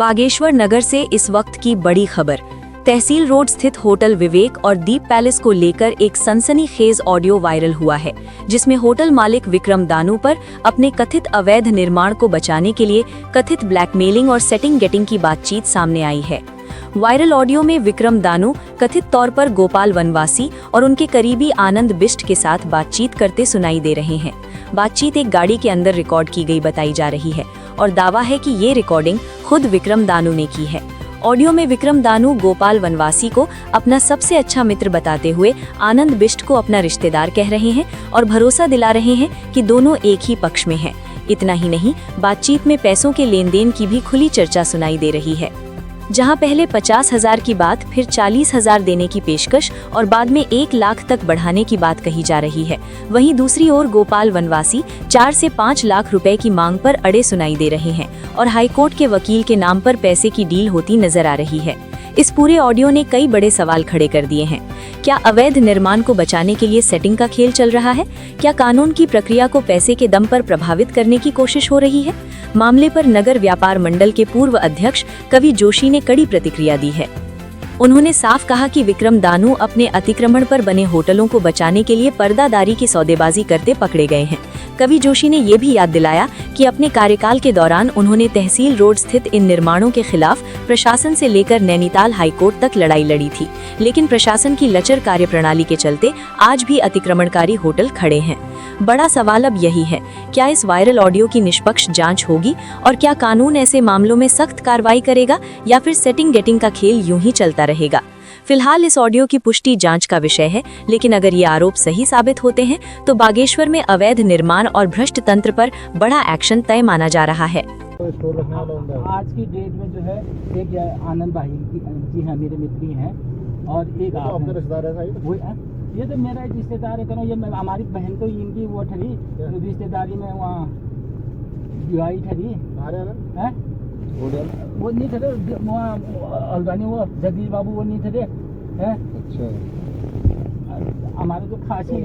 बागेश्वर नगर से इस वक्त की बड़ी खबर। तहसील रोड स्थित होटल विवेक और दीप पैलेस को लेकर एक सनसनीखेज ऑडियो वायरल हुआ है, जिसमें होटल मालिक विक्रम दानू पर अपने कथित अवैध निर्माण को बचाने के लिए कथित ब्लैकमेलिंग और सेटिंग गेटिंग की बातचीत सामने आई है। वायरल ऑडियो में विक्रम दानू कथित तौर पर गोपाल वनवासी और उनके करीबी आनंद बिष्ट के साथ बातचीत करते सुनाई दे रहे हैं। बातचीत एक गाड़ी के अंदर रिकॉर्ड की गई बताई जा रही है और दावा है कि ये रिकॉर्डिंग खुद विक्रम दानू ने की है। ऑडियो में विक्रम दानू गोपाल वनवासी को अपना सबसे अच्छा मित्र बताते हुए आनंद बिष्ट को अपना रिश्तेदार कह रहे हैं और भरोसा दिला रहे हैं कि दोनों एक ही पक्ष में हैं। इतना ही नहीं, बातचीत में पैसों के लेन देन की भी खुली चर्चा सुनाई दे रही है, जहां पहले 50,000 की बात, फिर 40,000 देने की पेशकश और बाद में 1 लाख तक बढ़ाने की बात कही जा रही है। वहीं दूसरी ओर गोपाल वनवासी 4 से 5 लाख रुपए की मांग पर अड़े सुनाई दे रहे हैं और हाईकोर्ट के वकील के नाम पर पैसे की डील होती नजर आ रही है। इस पूरे ऑडियो ने कई बड़े सवाल खड़े कर दिए हैं। क्या अवैध निर्माण को बचाने के लिए सेटिंग का खेल चल रहा है? क्या कानून की प्रक्रिया को पैसे के दम पर प्रभावित करने की कोशिश हो रही है? मामले पर नगर व्यापार मंडल के पूर्व अध्यक्ष कवि जोशी ने कड़ी प्रतिक्रिया दी है। उन्होंने साफ कहा कि विक्रम दानू अपने अतिक्रमण पर बने होटलों को बचाने के लिए पर्दादारी की सौदेबाजी करते पकड़े गए हैं। कवि जोशी ने ये भी याद दिलाया कि अपने कार्यकाल के दौरान उन्होंने तहसील रोड स्थित इन निर्माणों के खिलाफ प्रशासन से लेकर नैनीताल हाईकोर्ट तक लड़ाई लड़ी थी, लेकिन प्रशासन की लचर कार्यप्रणाली के चलते आज भी अतिक्रमणकारी होटल खड़े हैं। बड़ा सवाल अब यही है, क्या इस वायरल ऑडियो की निष्पक्ष जांच होगी और क्या कानून ऐसे मामलों में सख्त कार्रवाई करेगा या फिर सेटिंग गेटिंग का खेल यूं ही चलता रहेगा? फिलहाल इस ऑडियो की पुष्टि जांच का विषय है, लेकिन अगर ये आरोप सही साबित होते हैं तो बागेश्वर में अवैध निर्माण और भ्रष्ट तंत्र पर बड़ा एक्शन तय माना जा रहा है। आज की डेट में जो है एक आनंद भाई जी हाँ मेरे मित्र ही हैं और एक आपके रिश्तेदार है वो ये तो मेरा रिश्तेदार है। करो ये हमारी बहन तो इनकी वो ठहरी रिश्तेदारी में वहाँ विवाही ठहरी है वो नहीं थे अलगानी वो जगदीश बाबू वो नहीं थे हैं। अच्छा हमारे तो खासी है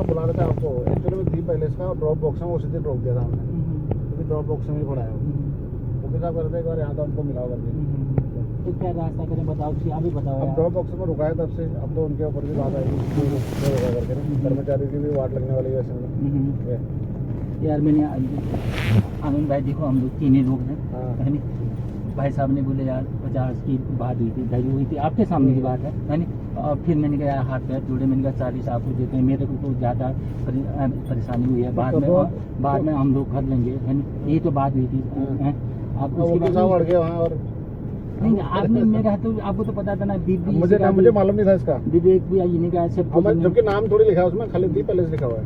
बुला रहे थे आपको एक्चुअली में दीप पैलेस का ड्रॉप बॉक्स में उसी दिन रोक दिया था हमने, ड्रॉप बॉक्स में पड़ा है वो भी कर रहे एक बार यहाँ तो हमको मिला करके। तो क्या रास्ता करें बताओ, अभी बताओ। अब ड्रॉप बॉक्स में रुकाया तब से, अब तो उनके ऊपर भी बात आई कर्मचारी की भी वाट लगने वाली है यार। मैंने आनंद भाई देखो हम लोग 3 ही लोग हैं, भाई साहब ने बोले यार 50 की बात हुई थी, दही हुई थी, आपके सामने की बात है और फिर मैंने कहा हाथ पैर जोड़े, मैंने कहा 40 आपको देते हैं, मेरे को तो ज़्यादा परेशानी हुई है, बाद में हम लोग कर लेंगे यही तो बात हुई थी। आप उसके बाद नहीं आपने मेरा तो आपको तो पता था ना दीदी, मुझे मालूम नहीं था इसका। विवेक भी आई नहीं कहा जबकि नाम थोड़ी लिखा है उसमें, खाली दीप पैलेस लिखा हुआ है,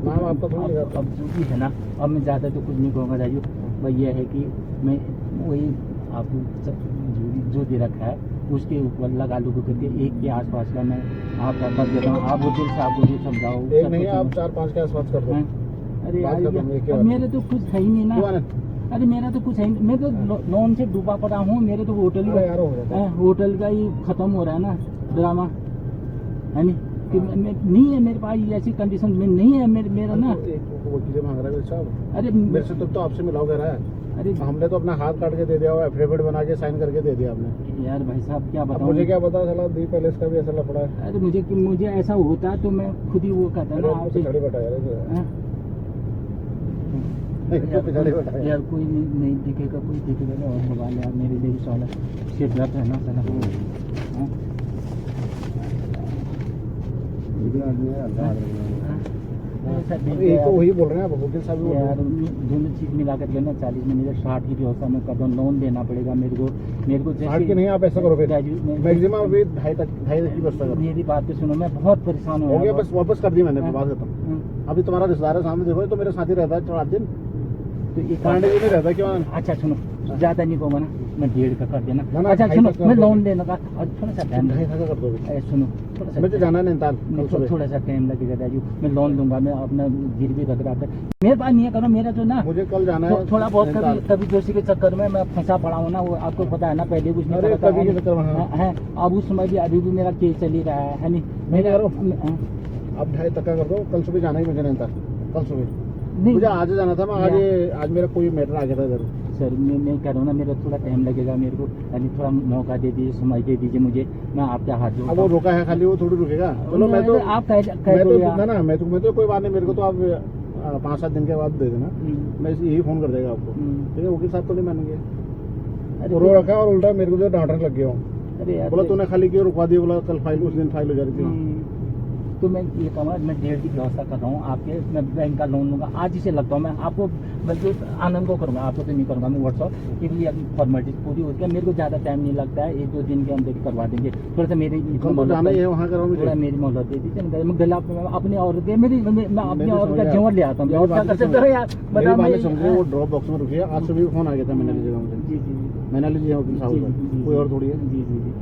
नाम आपका थोड़ी लिखा। अब जो भी है ना, अब मैं ज़्यादा तो कुछ नहीं कहूँगा राजू भाई, ये है कि मैं वही आपको जो दे रखा है उसके ऊपर लगा लू करके एक के आसपास का मैं आपका कर देता हूँ। आप होटल से आपको जो समझाओ नहीं, आप 4-5 के आसपास कर दो। अरे यार मेरे तो कुछ है ही नहीं ना, अरे मेरा तो कुछ है, मैं तो लोन से डूबा पड़ा हूँ, मेरे तो होटल का ही खत्म हो रहा है ना ड्रामा है नहीं है मेरे पास ऐसी कंडीशन में नहीं है मेरा ना। वकील मांग रहा है साहब, अरे मेरे से तो आपसे मिलाओ कह रहा है। अरे हमने तो अपना हाथ काट के दे दिया, एफिडेविट बना के साइन करके दे दिया आपने। यार भाई साहब क्या बताऊं, मुझे क्या पता चला दीप पैलेस का भी ऐसा लफड़ा है। अरे मुझे ऐसा होता तो मैं खुद ही वो कहता ना आपसे यार कोई नहीं दिखेगा, कोई दिखेगा और मोबाइल यार मेरे लिए भी साला सिर दर्द है ना साला वही बोल रहे हैं आप वकील साहब यार, दोनों चीज मिला कर लेना 40 में मुझे 60 की व्यवस्था में कर दो, लोन देना पड़ेगा मेरे को 60 की नहीं। आप ऐसा करो मैक्सिमम अभी 2.5 की व्यवस्था करो। मेरी बात तो सुनो, मैं बहुत परेशान हो गया, बस वापस कर दी मैंने बात खत्म। अभी तुम्हारा रिश्तेदार है सामने, देखो तो मेरे साथ ही रहता है 4 दिन, तो ये पांडे जी में रहता क्यों? अच्छा सुनो, ज्यादा नहीं कहूँगा ना, मैं 1.5 का कर देना। अच्छा सुनो, मैं लोन देने का और थोड़ा सा टाइम कर दो। सुनो थोड़ा सा, मुझे जाना है नैनीताल, थोड़ा सा टाइम लगेगा राजू, मैं लोन लूंगा, मैं अपना गिरवी रख रहा था। मेरे पास नहीं है, करो मेरा तो ना, मुझे कल जाना है थोड़ा बहुत, कभी जोशी के चक्कर में मैं फंसा पड़ा हूँ ना, वो आपको पता है ना, पहले कुछ नहीं है, अब उस समय भी अभी भी मेरा केस चल ही रहा है नहीं मेरा। अब 2.5 तक का कर दो, कल सुबह जाना ही मुझे नैनीताल, कल सुबह नहीं, मुझे आज जाना था, मैं आज मेरा कोई मैटर आ गया था इधर सर मैं कह रहा हूँ ना, मेरा थोड़ा टाइम लगेगा, मेरे को यानी थोड़ा मौका दे दीजिए, समय दे दीजिए मुझे, मैं आपके हाथ जोड़ता हूँ। अब वो रोका है खाली, वो थोड़ी रुकेगा। चलो मैं तो आप कह ना मैं तो कोई बात नहीं, मेरे को तो आप 5-7 दिन के बाद दे देना, मैं यही फोन कर देगा आपको, ठीक है। वकील साहब तो नहीं मानेंगे, रो रखा और उल्टा मेरे को जो डांटने लग गया हूँ। अरे यार बोला तूने खाली क्यों रुकवा दिया, बोला कल फाइल उस दिन फाइल हो जा रही थी। तो मैं ये कहूँगा, मैं 1.5 की व्यवस्था कर रहा हूँ आपके, मैं बैंक का लोन लूँगा, आज ही से लगता हूँ मैं आपको, बल्कि आनंद को करूँगा, आपको तो नहीं करूँगा मैं व्हाट्सअप के लिए। अपनी फॉर्मेलिटी पूरी होती है, मेरे को ज़्यादा टाइम नहीं लगता है, 1-2 दिन के अंदर करवा देंगे। थोड़ा सा मेरी जाना ही है वहाँ कराऊँ, थोड़ा मेरी मोहलत दे दीजिए, मैं गला अपनी औरत है मेरी, मैं अपनी औरत का जेवर ले आता हूँ, व्यवस्था कर सकते हो यार, बताओ। वो ड्रॉप बॉक्स में रुकी है, आज सुबह फोन आ गया था, मैंने लीजिएगा मुझे। जी जी मैंने लीजिए वकील साहब, कोई और थोड़ी है। जी जी जी,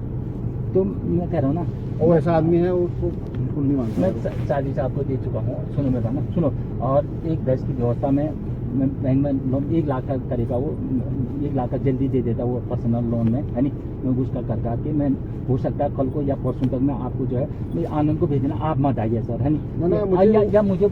तो मैं कह रहा हूँ ना, वो ऐसा आदमी है, उसको बिल्कुल नहीं मानता। मैं चार्जेस आपको दे चुका हूँ, सुनो मेरा ना, सुनो। और 1 गज की व्यवस्था में मैं बैंक में लोन 1 लाख का करेगा, वो 1 लाख का जल्दी दे देता वो पर्सनल लोन में, है नहीं। मैं उसका करके मैं हो सकता है कल को या परसों तक मैं आपको जो है मेरे आनंद को भेज देना, आप मत आइए सर, है नहीं, या मुझे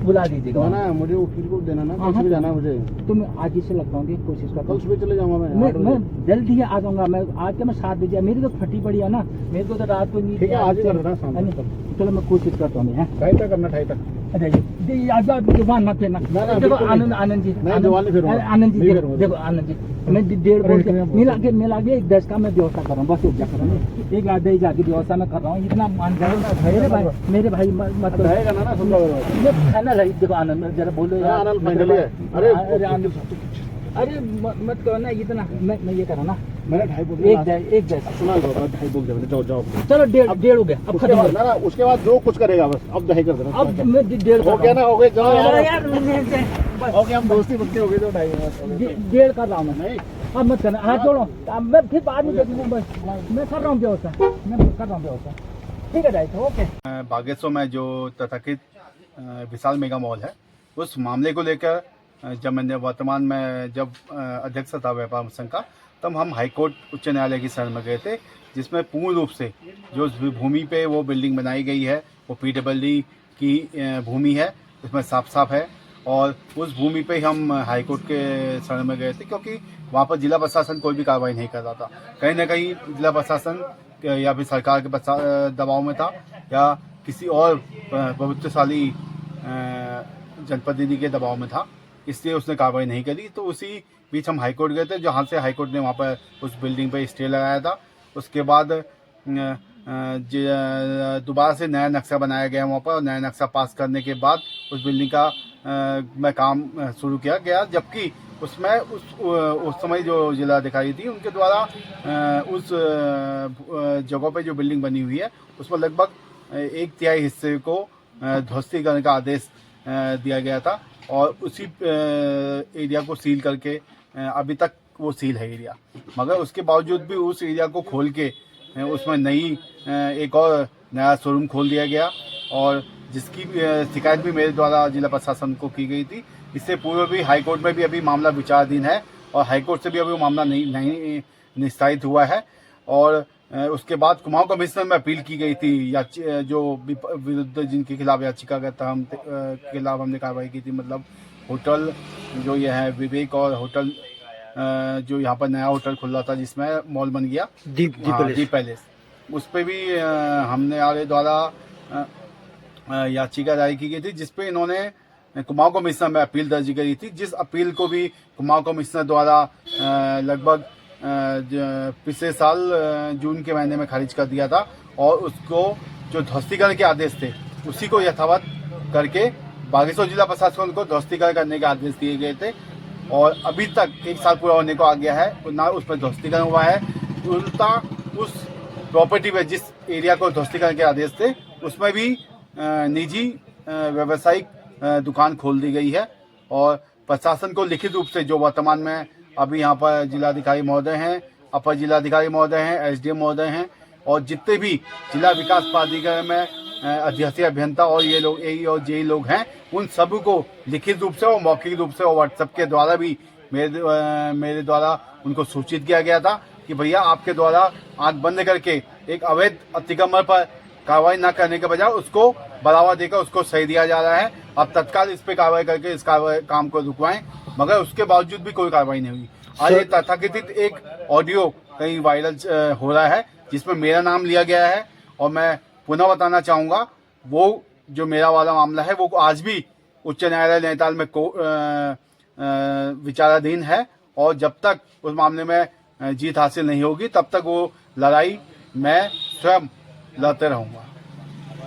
बुला दीजिएगा ना, मुझे वकील को देना ना, कल सुबह जाना है मुझे। तो मैं आज ही से लगता हूँ, कोशिश करता कल हूँ, सुबह चले जाऊंगा मैं जल्दी आ जाऊंगा। मैं आज का मैं 7 बजे, मेरी तो फटी पड़ी है ना, मेरे को तो रात को नींद। ठीक है, आज ही कर रहा शाम तक। चलो मैं कोशिश करता हूँ, है 2:30 तक करना, 2:30 तक। अच्छा जी, आज जुबान मत फेरना। देखो आनंद जी, मैं जुबान नहीं फेरूंगा। आनंद जी देखो आनंद जी, मैं 1.5 बोल के मिला के 1 10 का मैं व्यवस्था कर रहा हूँ, बस 1 लाख 2 की व्यवस्था मैं कर रहा हूँ, इतना मान जाए मेरे भाई मत रहेगा ना फाइनल है। देखो आनंद जरा बोलो यार, फाइनल है। अरे आनंद, अरे मत करो ना इतना, मैं ये कर रहा हूँ ना, मैंने 2.5 बोल 1 10 सुना, 2.5 बोल दिया, जाओ। चलो 1.5 हो गया, अब खत्म हो ना, उसके बाद जो कुछ करेगा बस अब 2.5 कर देना। अब मैं 1.5 हो गया ना, हो गए, जाओ यार, ओके, हम दोस्ती पक्के हो गए, तो 2.5 1.5 कर रहा हूँ मैं। नहीं, अब मत करना, हाथ जोड़ो, अब मैं फिर बाद में देखूंगा, बस मैं कर रहा हूँ व्यवस्था, मैं कर रहा हूँ व्यवस्था, ठीक है डाइट, ओके। बागेश्वर में जो तथाकथित विशाल मेगा मॉल है, उस मामले को लेकर जब मैंने वर्तमान में जब अध्यक्ष था व्यापार संघ का, तब हम हाईकोर्ट उच्च न्यायालय की शरण में गए थे, जिसमें पूर्ण रूप से जो भूमि पे वो बिल्डिंग बनाई गई है वो PWD की भूमि है, इसमें साफ है। और उस भूमि पे हम हाईकोर्ट के शरण में गए थे, क्योंकि वहाँ पर जिला प्रशासन कोई भी कार्रवाई नहीं कर रहा था। कहीं ना कहीं जिला प्रशासन या फिर सरकार के दबाव में था, या किसी और प्रभुत्वशाली जनप्रतिनिधि के दबाव में था, इसलिए उसने कार्रवाई नहीं करी। तो उसी बीच हम हाईकोर्ट गए थे, जहाँ से हाईकोर्ट ने वहाँ पर उस बिल्डिंग पे स्टे लगाया था। उसके बाद दोबारा से नया नक्शा बनाया गया वहाँ पर, नया नक्शा पास करने के बाद उस बिल्डिंग का में काम शुरू किया गया, जबकि उसमें उस समय जो जिलाधिकारी थी उनके द्वारा उस जगह पे जो बिल्डिंग बनी हुई है उसमें लगभग 1/3 हिस्से को ध्वस्तीकरण का आदेश दिया गया था, और उसी एरिया को सील करके अभी तक वो सील है एरिया। मगर उसके बावजूद भी उस एरिया को खोल के उसमें नई एक और नया शोरूम खोल दिया गया, और जिसकी शिकायत भी मेरे द्वारा जिला प्रशासन को की गई थी। इससे पूर्व भी हाईकोर्ट में भी अभी मामला विचाराधीन है, और हाईकोर्ट से भी अभी मामला नहीं निस्तारित हुआ है। और उसके बाद कुमाऊं कमिश्नर में अपील की गई थी, जो विरुद्ध जिनके खिलाफ याचिका के खिलाफ हमने कार्रवाई की थी, मतलब होटल जो ये है विवेक, और होटल जो यहाँ पर नया होटल खुल रहा था जिसमें मॉल बन गया दीप पैलेस, उस पर भी हमने आगे द्वारा याचिका दायर की गई थी, जिसपे इन्होंने कुमाऊं कमिश्नर में अपील दर्ज करी थी, जिस अपील को भी कुमाऊं कमिश्नर द्वारा लगभग पिछले साल जून के महीने में खारिज कर दिया था। और उसको जो ध्वस्तीकरण के आदेश थे उसी को यथावत करके बागेश्वर जिला प्रशासन को ध्वस्तीकरण करने के आदेश दिए गए थे, और अभी तक 1 साल पूरा होने को आ गया है, ना उस पर ध्वस्तीकरण हुआ है। उल्टा उस प्रॉपर्टी में जिस एरिया को ध्वस्तीकरण के आदेश थे उसमें भी निजी व्यावसायिक दुकान खोल दी गई है, और प्रशासन को लिखित रूप से जो वर्तमान में अभी यहाँ पर जिलाधिकारी महोदय हैं, अपर जिलाधिकारी महोदय हैं, SDM महोदय हैं, और जितने भी जिला विकास प्राधिकरण में अध्यक्षीय अभियंता और ये लोग AE और JE लोग हैं, उन सब को लिखित रूप से और मौखिक रूप से और व्हाट्सएप के द्वारा भी मेरे द्वारा उनको सूचित किया गया था कि भैया आपके द्वारा आंख बंद करके एक अवैध अतिक्रमण पर कार्रवाई न करने के बजाय उसको बढ़ावा देकर उसको सही दिया जा रहा है। आप तत्काल इस पे कार्रवाई करके इस काम को रुकवाएं, मगर उसके बावजूद भी कोई कार्रवाई नहीं हुई। आज ये तथाकथित एक ऑडियो कहीं वायरल हो रहा है जिसमें मेरा नाम लिया गया है। और मैं पुनः बताना चाहूँगा, वो जो मेरा वाला मामला है वो आज भी उच्च न्यायालय नैनीताल में विचाराधीन है, और जब तक उस मामले में जीत हासिल नहीं होगी तब तक वो लड़ाई मैं स्वयं लड़ते रहूँगा।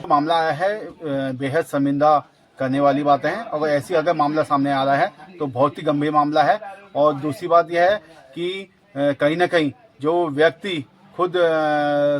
मामला आया है बेहद शर्मिंदा करने वाली बातें हैं, और ऐसी अगर मामला सामने आ रहा है तो बहुत ही गंभीर मामला है। और दूसरी बात यह है कि कहीं ना कहीं जो व्यक्ति खुद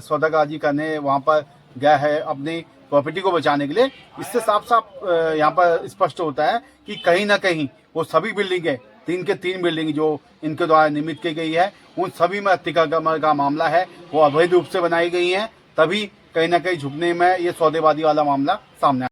सौदागाजी करने वहाँ पर गया है अपनी प्रॉपर्टी को बचाने के लिए, इससे साफ साफ यहाँ पर स्पष्ट होता है कि कहीं ना कहीं वो सभी बिल्डिंगें 3 के 3 बिल्डिंग जो इनके द्वारा निर्मित की गई है उन सभी में अतिक्रमण का मामला है, वो अवैध रूप से बनाई गई हैं, तभी कहीं ना कहीं झुकने में ये सौदेबाजी वाला मामला सामने